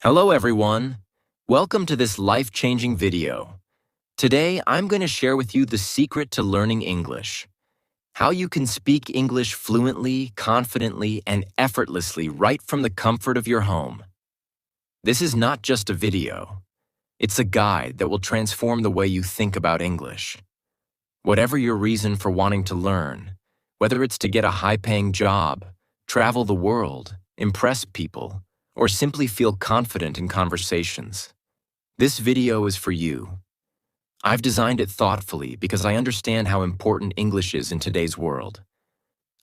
Hello everyone. Welcome to this life-changing video. Today, I'm going to share with you the secret to learning English. How you can speak English fluently, confidently, and effortlessly right from the comfort of your home. This is not just a video. It's a guide that will transform the way you think about English. Whatever your reason for wanting to learn, whether it's to get a high-paying job, travel the world, impress people, or simply feel confident in conversations, this video is for you. I've designed it thoughtfully because I understand how important English is in today's world.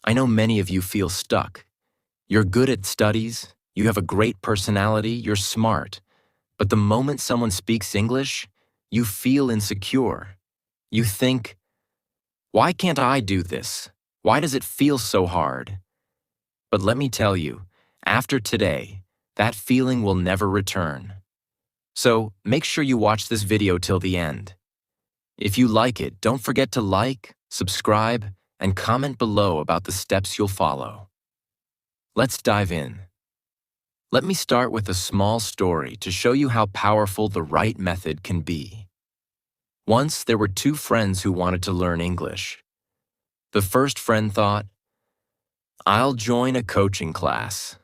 I know many of you feel stuck. You're good at studies, you have a great personality, you're smart, but the moment someone speaks English, you feel insecure. You think, why can't I do this? Why does it feel so hard? But let me tell you, after today, that feeling will never return. So make sure you watch this video till the end. If you like it, don't forget to like, subscribe, and comment below about the steps you'll follow. Let's dive in. Let me start with a small story to show you how powerful the right method can be. Once there were two friends who wanted to learn English. The first friend thought, I'll join a coaching class.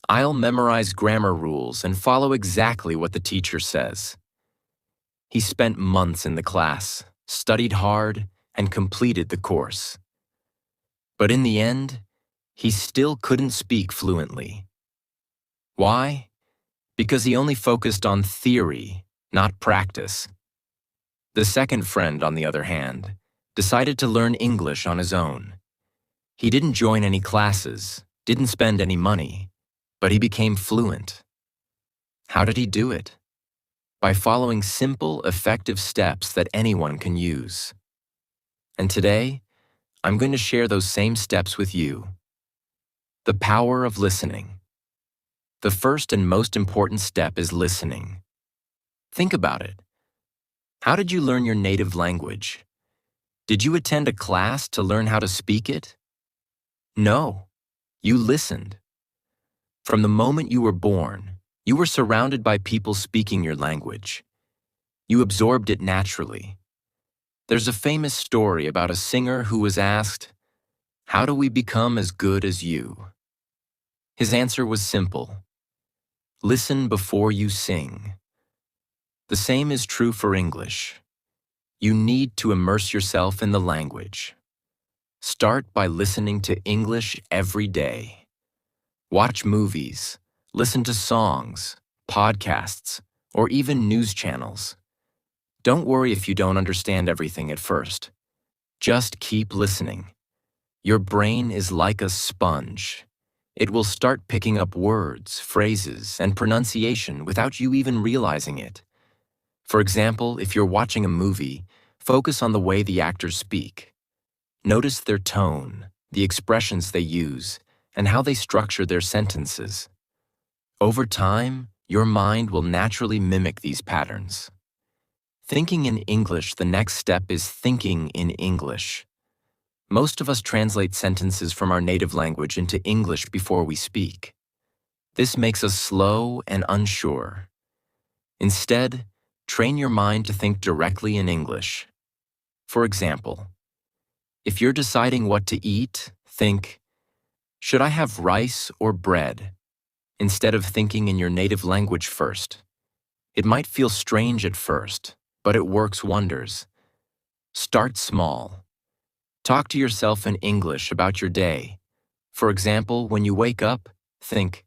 I'll memorize grammar rules and follow exactly what the teacher says. He spent months in the class, studied hard, and completed the course. But in the end, he still couldn't speak fluently. Why? Because he only focused on theory, not practice. The second friend, on the other hand, decided to learn English on his own. He didn't join any classes, didn't spend any money, but he became fluent. How did he do it? By following simple, effective steps that anyone can use. And today, I'm going to share those same steps with you. The power of listening. The first and most important step is listening. Think about it. How did you learn your native language? Did you attend a class to learn how to speak it? No, you listened. From the moment you were born, you were surrounded by people speaking your language. You absorbed it naturally. There's a famous story about a singer who was asked, "How do we become as good as you?" His answer was simple. Listen before you sing. The same is true for English. You need to immerse yourself in the language. Start by listening to English every day. Watch movies, listen to songs, podcasts, or even news channels. Don't worry if you don't understand everything at first. Just keep listening. Your brain is like a sponge. It will start picking up words, phrases, and pronunciation without you even realizing it. For example, if you're watching a movie, focus on the way the actors speak. Notice their tone, the expressions they use, and how they structure their sentences. Over time, your mind will naturally mimic these patterns. Thinking in English, the next step is thinking in English. Most of us translate sentences from our native language into English before we speak. This makes us slow and unsure. Instead, train your mind to think directly in English. For example, if you're deciding what to eat, think, should I have rice or bread? Instead of thinking in your native language first. It might feel strange at first, but it works wonders. Start small. Talk to yourself in English about your day. For example, when you wake up, think,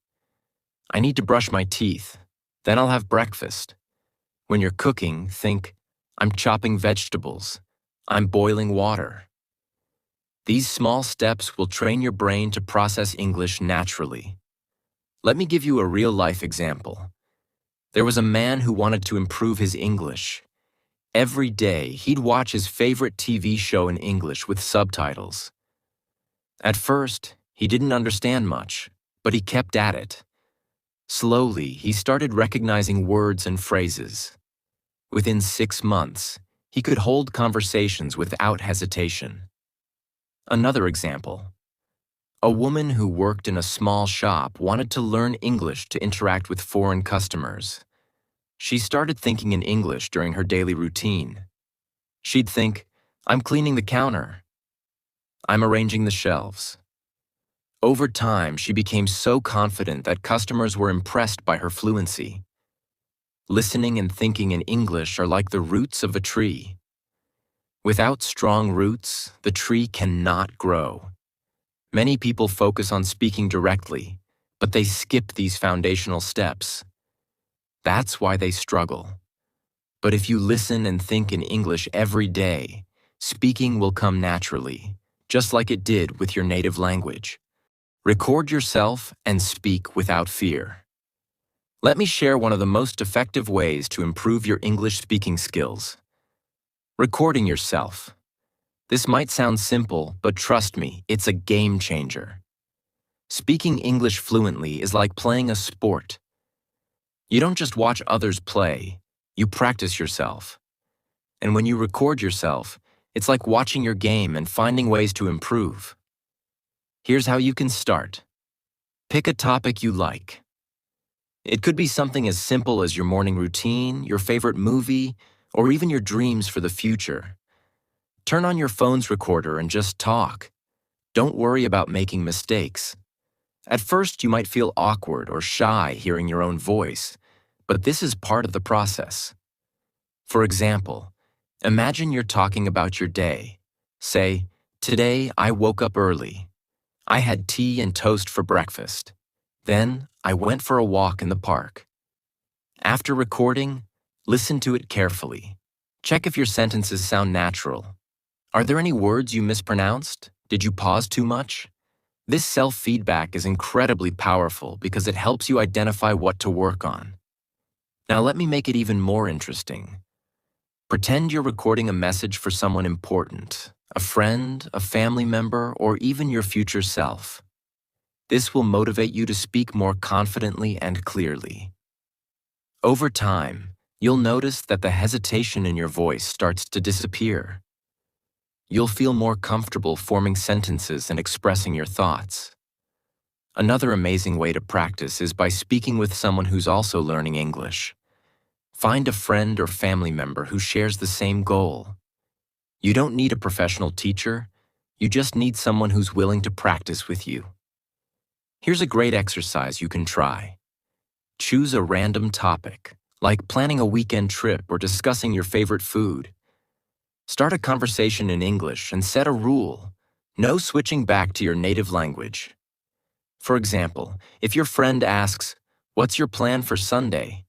I need to brush my teeth, then I'll have breakfast. When you're cooking, think, I'm chopping vegetables, I'm boiling water. These small steps will train your brain to process English naturally. Let me give you a real-life example. There was a man who wanted to improve his English. Every day, he'd watch his favorite TV show in English with subtitles. At first, he didn't understand much, but he kept at it. Slowly, he started recognizing words and phrases. Within 6 months, he could hold conversations without hesitation. Another example. A woman who worked in a small shop wanted to learn English to interact with foreign customers. She started thinking in English during her daily routine. She'd think, "I'm cleaning the counter. I'm arranging the shelves." Over time, she became so confident that customers were impressed by her fluency. Listening and thinking in English are like the roots of a tree. Without strong roots, the tree cannot grow. Many people focus on speaking directly, but they skip these foundational steps. That's why they struggle. But if you listen and think in English every day, speaking will come naturally, just like it did with your native language. Record yourself and speak without fear. Let me share one of the most effective ways to improve your English speaking skills. Recording yourself. This might sound simple, but trust me, it's a game changer. Speaking English fluently is like playing a sport. You don't just watch others play, you practice yourself. And when you record yourself, it's like watching your game and finding ways to improve. Here's how you can start. Pick a topic you like. It could be something as simple as your morning routine, your favorite movie, or even your dreams for the future. Turn on your phone's recorder and just talk. Don't worry about making mistakes. At first, you might feel awkward or shy hearing your own voice, but this is part of the process. For example, imagine you're talking about your day. Say, "Today I woke up early. I had tea and toast for breakfast. Then I went for a walk in the park." After recording, listen to it carefully. Check if your sentences sound natural. Are there any words you mispronounced? Did you pause too much? This self-feedback is incredibly powerful because it helps you identify what to work on. Now let me make it even more interesting. Pretend you're recording a message for someone important, a friend, a family member, or even your future self. This will motivate you to speak more confidently and clearly. Over time, you'll notice that the hesitation in your voice starts to disappear. You'll feel more comfortable forming sentences and expressing your thoughts. Another amazing way to practice is by speaking with someone who's also learning English. Find a friend or family member who shares the same goal. You don't need a professional teacher, you just need someone who's willing to practice with you. Here's a great exercise you can try. Choose a random topic, like planning a weekend trip or discussing your favorite food. Start a conversation in English and set a rule: no switching back to your native language. For example, if your friend asks, "What's your plan for Sunday?"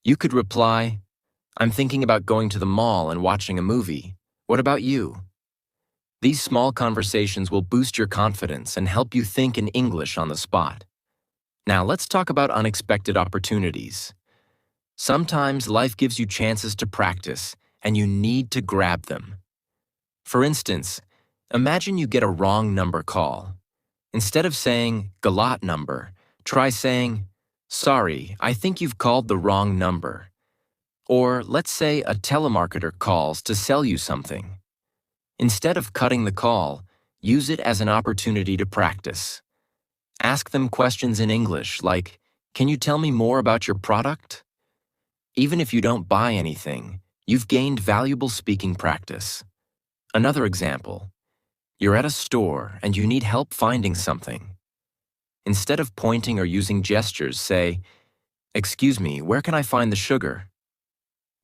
you could reply, "I'm thinking about going to the mall and watching a movie. What about you?" These small conversations will boost your confidence and help you think in English on the spot. Now let's talk about unexpected opportunities. Sometimes life gives you chances to practice, and you need to grab them. For instance, imagine you get a wrong number call. Instead of saying, "Galat number," try saying, "Sorry, I think you've called the wrong number." Or let's say a telemarketer calls to sell you something. Instead of cutting the call, use it as an opportunity to practice. Ask them questions in English like, "Can you tell me more about your product?" Even if you don't buy anything, you've gained valuable speaking practice. Another example. You're at a store and you need help finding something. Instead of pointing or using gestures, say, "Excuse me, where can I find the sugar?"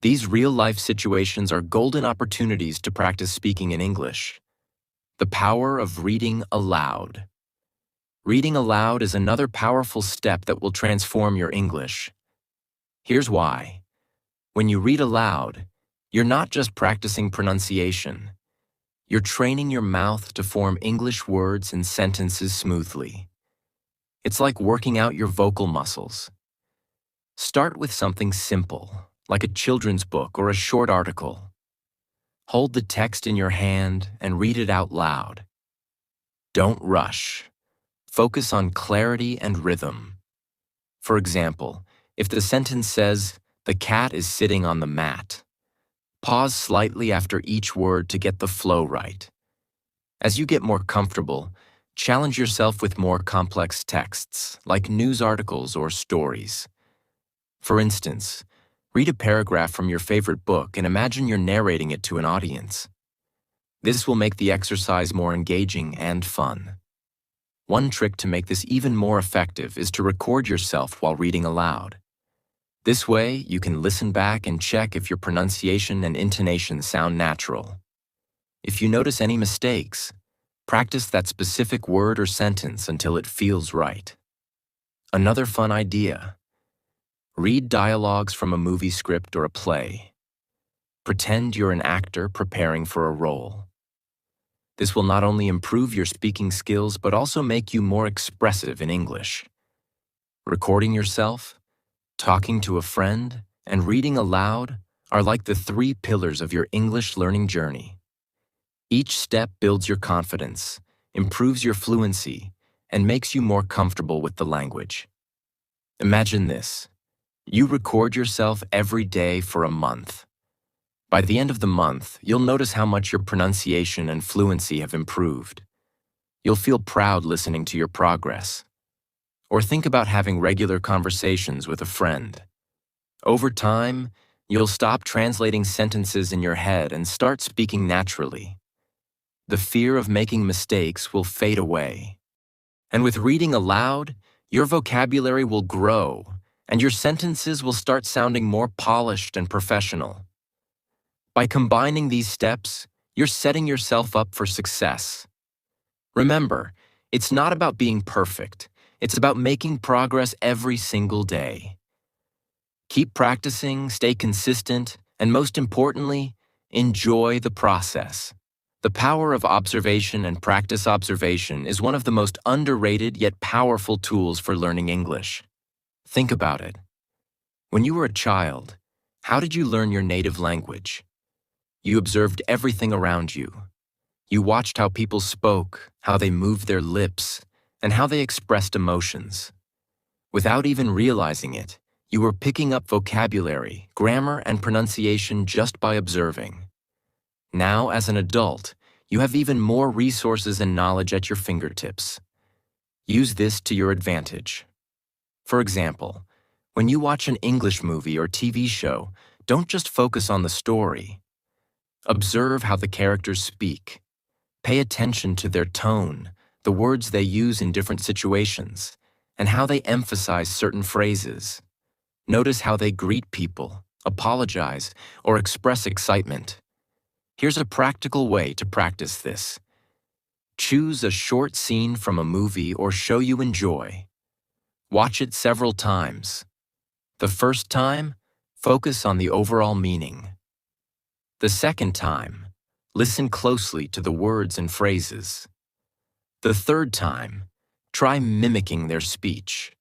These real-life situations are golden opportunities to practice speaking in English. The power of reading aloud. Reading aloud is another powerful step that will transform your English. Here's why. When you read aloud, you're not just practicing pronunciation. You're training your mouth to form English words and sentences smoothly. It's like working out your vocal muscles. Start with something simple, like a children's book or a short article. Hold the text in your hand and read it out loud. Don't rush. Focus on clarity and rhythm. For example, if the sentence says, "The cat is sitting on the mat," pause slightly after each word to get the flow right. As you get more comfortable, Challenge yourself with more complex texts, like news articles or stories. For instance, read a paragraph from your favorite book and imagine you're narrating it to an audience. This will make the exercise more engaging and fun. One trick to make this even more effective is to record yourself while reading aloud. This way, you can listen back and check if your pronunciation and intonation sound natural. If you notice any mistakes, practice that specific word or sentence until it feels right. Another fun idea: read dialogues from a movie script or a play. Pretend you're an actor preparing for a role. This will not only improve your speaking skills but also make you more expressive in English. Recording yourself, talking to a friend, and reading aloud are like the 3 pillars of your English learning journey. Each step builds your confidence, improves your fluency, and makes you more comfortable with the language. Imagine this: you record yourself every day for a month. By the end of the month, you'll notice how much your pronunciation and fluency have improved. You'll feel proud listening to your progress. Or think about having regular conversations with a friend. Over time, you'll stop translating sentences in your head and start speaking naturally. The fear of making mistakes will fade away. And with reading aloud, your vocabulary will grow, and your sentences will start sounding more polished and professional. By combining these steps, you're setting yourself up for success. Remember, it's not about being perfect. It's about making progress every single day. Keep practicing, stay consistent, and most importantly, enjoy the process. The power of observation and practice observation is one of the most underrated yet powerful tools for learning English. Think about it. When you were a child, how did you learn your native language? You observed everything around you. You watched how people spoke, how they moved their lips, and how they expressed emotions. Without even realizing it, you were picking up vocabulary, grammar, and pronunciation just by observing. Now, as an adult, you have even more resources and knowledge at your fingertips. Use this to your advantage. For example, when you watch an English movie or TV show, don't just focus on the story. Observe how the characters speak. Pay attention to their tone, the words they use in different situations, and how they emphasize certain phrases. Notice how they greet people, apologize, or express excitement. Here's a practical way to practice this. Choose a short scene from a movie or show you enjoy. Watch it several times. The first time, focus on the overall meaning. The second time, listen closely to the words and phrases. The third time, try mimicking their speech.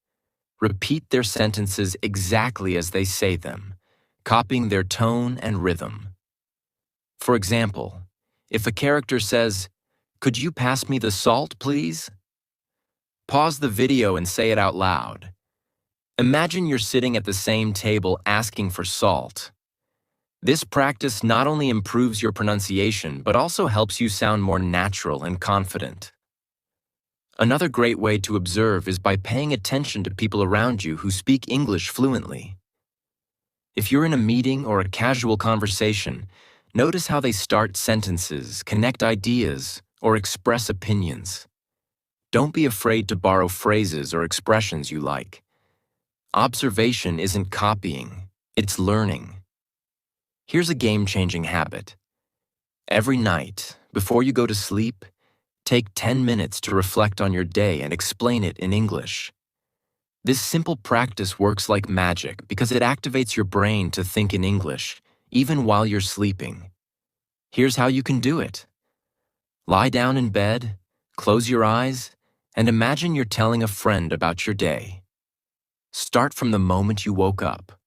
Repeat their sentences exactly as they say them, copying their tone and rhythm. For example, if a character says, "Could you pass me the salt, please?" Pause the video and say it out loud. Imagine you're sitting at the same table asking for salt. This practice not only improves your pronunciation, but also helps you sound more natural and confident. Another great way to observe is by paying attention to people around you who speak English fluently. If you're in a meeting or a casual conversation, notice how they start sentences, connect ideas, or express opinions. Don't be afraid to borrow phrases or expressions you like. Observation isn't copying, it's learning. Here's a game-changing habit. Every night, before you go to sleep, take 10 minutes to reflect on your day and explain it in English. This simple practice works like magic because it activates your brain to think in English, even while you're sleeping. Here's how you can do it. Lie down in bed, close your eyes, and imagine you're telling a friend about your day. Start from the moment you woke up.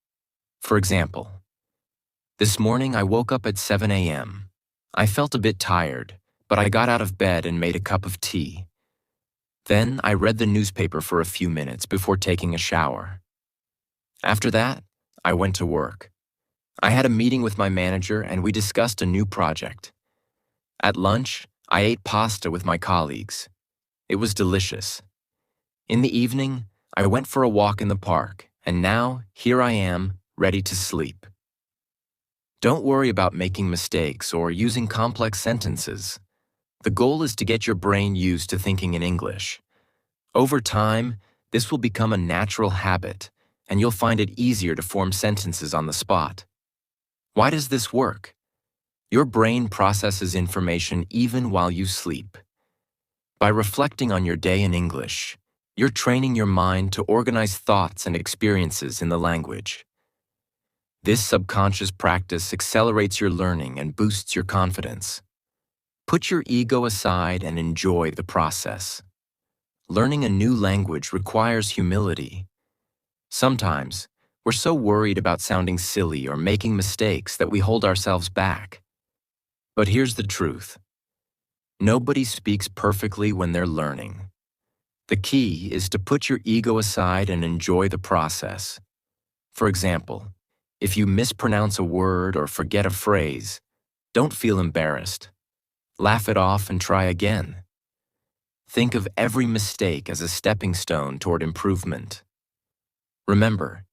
For example, "This morning I woke up at 7 a.m. I felt a bit tired, but I got out of bed and made a cup of tea. Then I read the newspaper for a few minutes before taking a shower. After that, I went to work. I had a meeting with my manager and we discussed a new project. At lunch, I ate pasta with my colleagues. It was delicious. In the evening, I went for a walk in the park, and now here I am, ready to sleep. Don't worry about making mistakes or using complex sentences. The goal is to get your brain used to thinking in English. Over time, this will become a natural habit, and you'll find it easier to form sentences on the spot. Why does this work? Your brain processes information even while you sleep. By reflecting on your day in English, you're training your mind to organize thoughts and experiences in the language. This subconscious practice accelerates your learning and boosts your confidence. Put your ego aside and enjoy the process. Learning a new language requires humility. Sometimes, we're so worried about sounding silly or making mistakes that we hold ourselves back. But here's the truth. Nobody speaks perfectly when they're learning. The key is to put your ego aside and enjoy the process. For example, if you mispronounce a word or forget a phrase, don't feel embarrassed. Laugh it off and try again. Think of every mistake as a stepping stone toward improvement. Remember,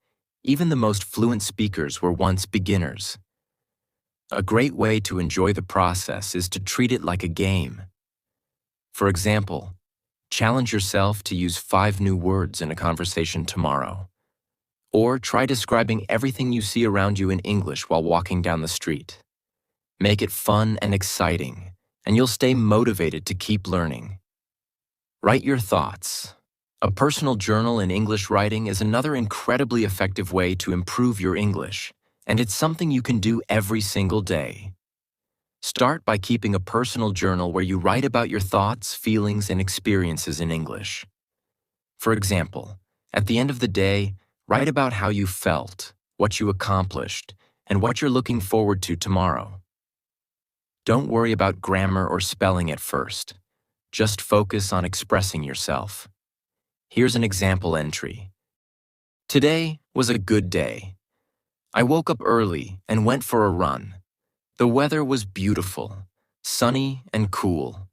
even the most fluent speakers were once beginners. A great way to enjoy the process is to treat it like a game. For example, challenge yourself to use 5 new words in a conversation tomorrow. Or try describing everything you see around you in English while walking down the street. Make it fun and exciting, and you'll stay motivated to keep learning. Write your thoughts. A personal journal in English writing is another incredibly effective way to improve your English, and it's something you can do every single day. Start by keeping a personal journal where you write about your thoughts, feelings, and experiences in English. For example, at the end of the day, write about how you felt, what you accomplished, and what you're looking forward to tomorrow. Don't worry about grammar or spelling at first. Just focus on expressing yourself. Here's an example entry. Today was a good day. I woke up early and went for a run. The weather was beautiful, sunny and cool.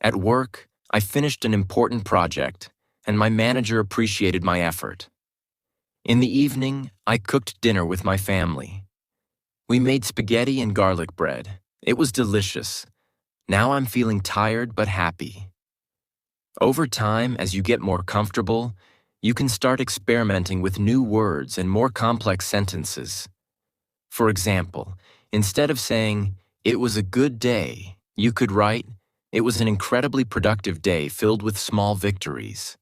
At work, I finished an important project, and my manager appreciated my effort. In the evening, I cooked dinner with my family. We made spaghetti and garlic bread. It was delicious. Now I'm feeling tired but happy. Over time, as you get more comfortable, you can start experimenting with new words and more complex sentences. For example, instead of saying, "It was a good day," you could write, "It was an incredibly productive day filled with small victories."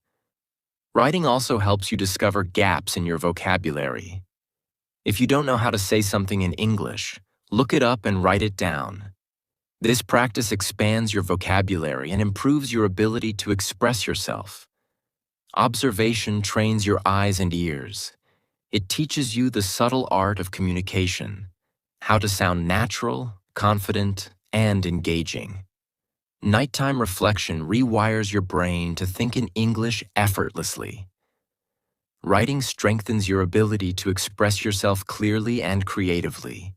Writing also helps you discover gaps in your vocabulary. If you don't know how to say something in English, look it up and write it down. This practice expands your vocabulary and improves your ability to express yourself. Observation trains your eyes and ears. It teaches you the subtle art of communication, how to sound natural, confident, and engaging. Nighttime reflection rewires your brain to think in English effortlessly. Writing strengthens your ability to express yourself clearly and creatively.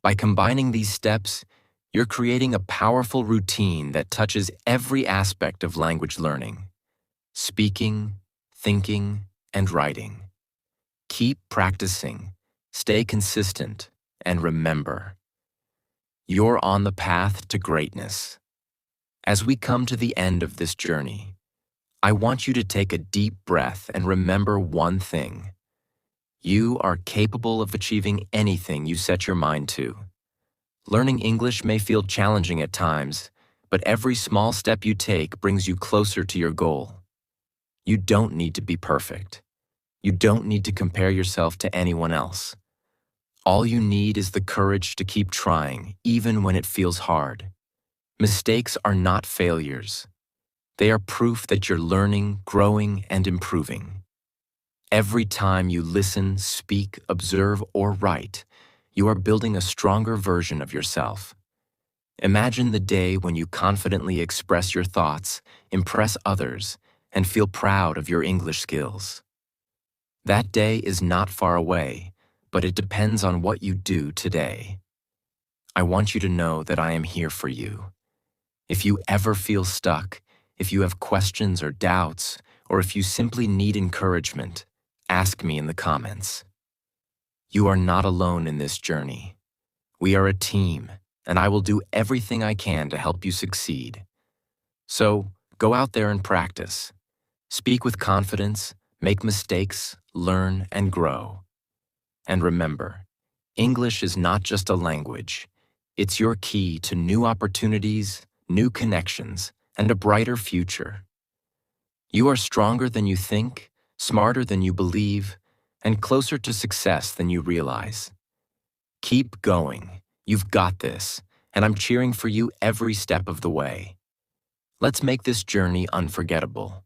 By combining these steps, you're creating a powerful routine that touches every aspect of language learning: speaking, thinking, and writing. Keep practicing, stay consistent, and remember, you're on the path to greatness. As we come to the end of this journey, I want you to take a deep breath and remember one thing. You are capable of achieving anything you set your mind to. Learning English may feel challenging at times, but every small step you take brings you closer to your goal. You don't need to be perfect. You don't need to compare yourself to anyone else. All you need is the courage to keep trying, even when it feels hard. Mistakes are not failures. They are proof that you're learning, growing, and improving. Every time you listen, speak, observe, or write, you are building a stronger version of yourself. Imagine the day when you confidently express your thoughts, impress others, and feel proud of your English skills. That day is not far away, but it depends on what you do today. I want you to know that I am here for you. If you ever feel stuck, If you have questions or doubts, or if you simply need encouragement, ask me in the comments. You are not alone in this journey. We are a team, and I will do everything I can to help you succeed. So, go out there and practice. Speak with confidence, make mistakes, learn, and grow. And remember, English is not just a language. It's your key to new opportunities, new connections, and a brighter future. You are stronger than you think, smarter than you believe, and closer to success than you realize. Keep going. You've got this, and I'm cheering for you every step of the way. Let's make this journey unforgettable.